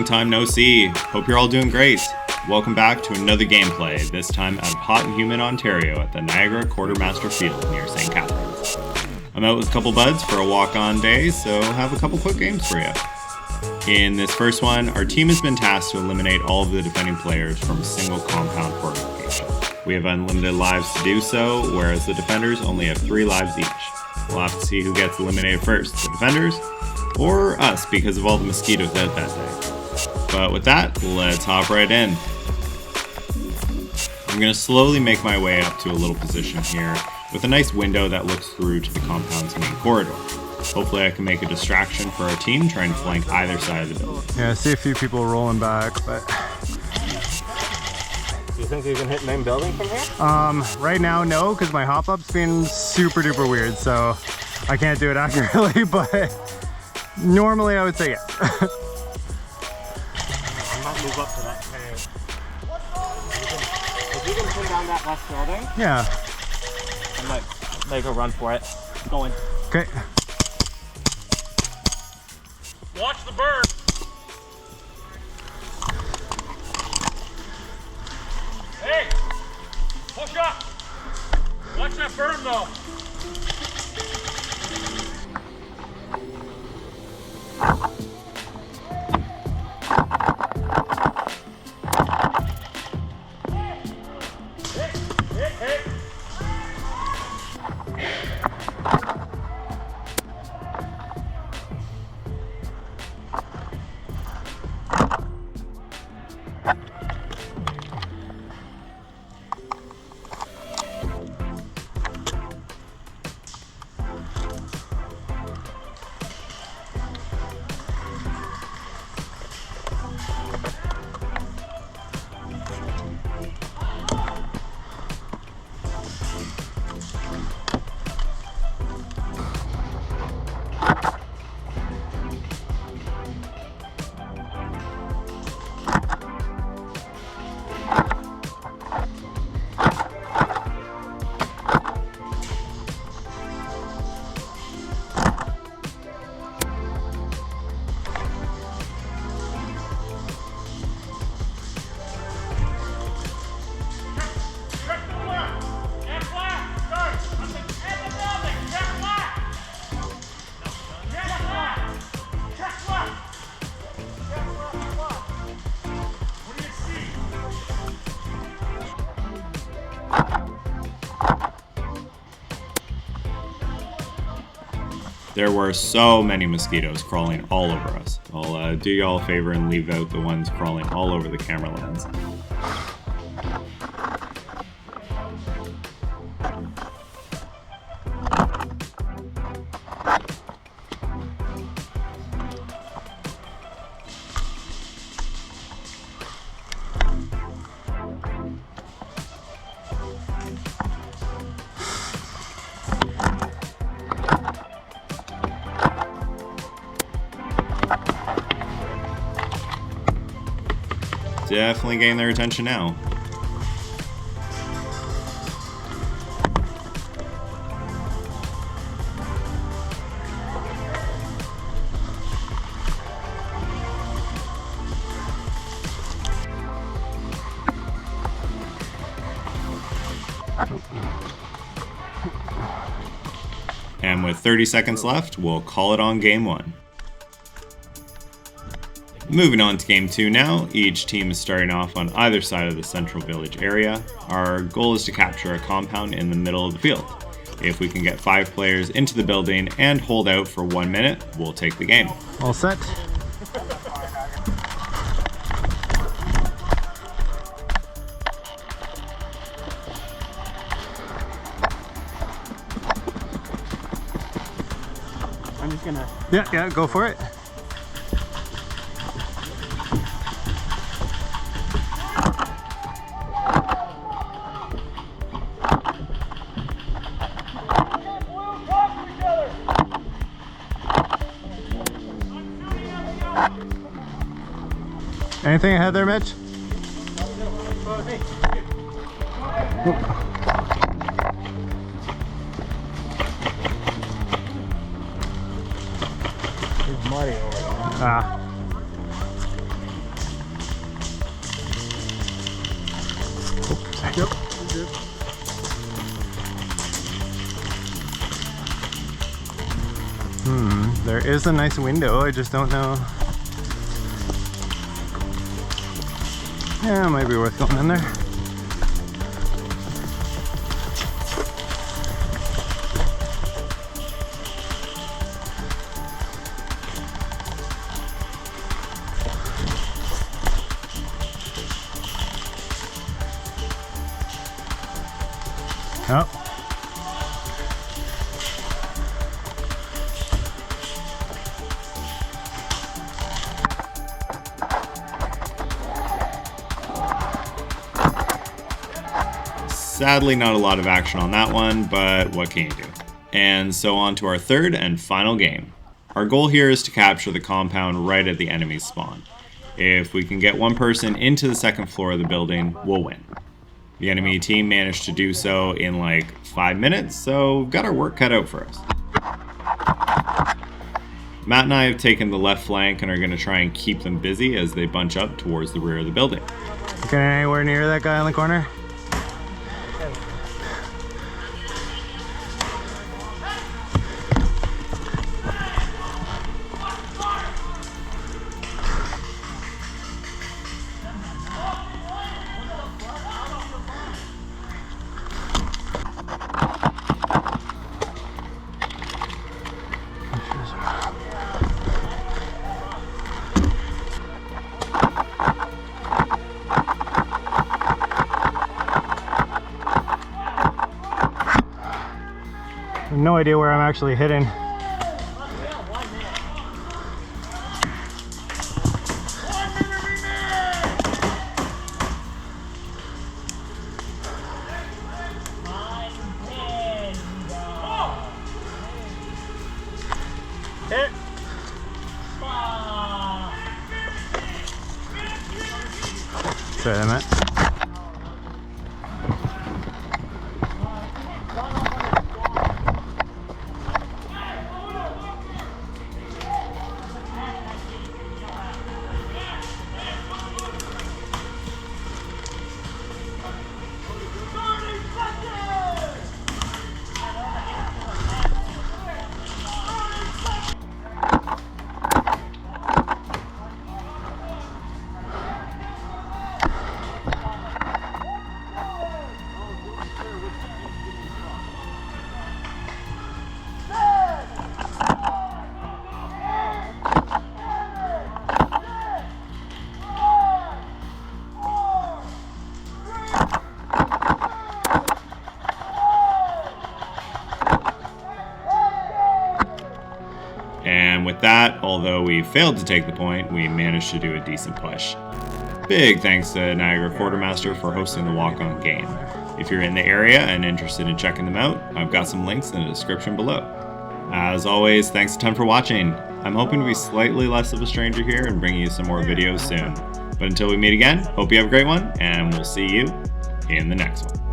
Long time no see. Hope you're all doing great. Welcome back to another gameplay, this time out of hot and humid Ontario at the Niagara Quartermaster Field near St. Catharines. I'm out with a couple buds for a walk-on day, so have a couple quick games for you. In this first one, our team has been tasked to eliminate all of the defending players from a single compound fortification. We have unlimited lives to do so, whereas the defenders only have 3 lives each. We'll have to see who gets eliminated first, the defenders or us because of all the mosquitoes out that day. But with that, let's hop right in. I'm going to slowly make my way up to a little position here with a nice window that looks through to the compound's main corridor. Hopefully I can make a distraction for our team trying to flank either side of the building. Yeah, I see a few people rolling back, but... Do you think you can hit main building from here? Right now, no, because my hop-up's been super duper weird, so I can't do it accurately, but normally I would say yeah. I might move up to that cave. If you can pin down that left building, Yeah. I might make a run for it. Going. Okay. Watch the bird. Hey! Push up! Watch that berm though! There were so many mosquitoes crawling all over us. I'll do y'all a favor and leave out the ones crawling all over the camera lens. Definitely getting their attention now. And with 30 seconds left, we'll call it on game 1. Moving on to game 2 now, each team is starting off on either side of the central village area. Our goal is to capture a compound in the middle of the field. If we can get 5 players into the building and hold out for 1 minute, we'll take the game. All set. I'm just gonna... Yeah, go for it. Anything ahead there, Mitch? There's muddy over there. Ah. Yep. There is a nice window, I just don't know. Yeah, it might be worth going in there. Oh. Sadly, not a lot of action on that one, but what can you do? And so on to our third and final game. Our goal here is to capture the compound right at the enemy's spawn. If we can get one person into the second floor of the building, we'll win. The enemy team managed to do so in like 5 minutes, so we've got our work cut out for us. Matt and I have taken the left flank and are going to try and keep them busy as they bunch up towards the rear of the building. Getting anywhere near that guy in the corner? No idea where I'm actually hitting. Sorry, I meant. And with that, although we failed to take the point, we managed to do a decent push. Big thanks to Niagara Quartermaster for hosting the walk-on game. If you're in the area and interested in checking them out, I've got some links in the description below. As always, thanks a ton for watching. I'm hoping to be slightly less of a stranger here and bring you some more videos soon. But until we meet again, hope you have a great one, and we'll see you in the next one.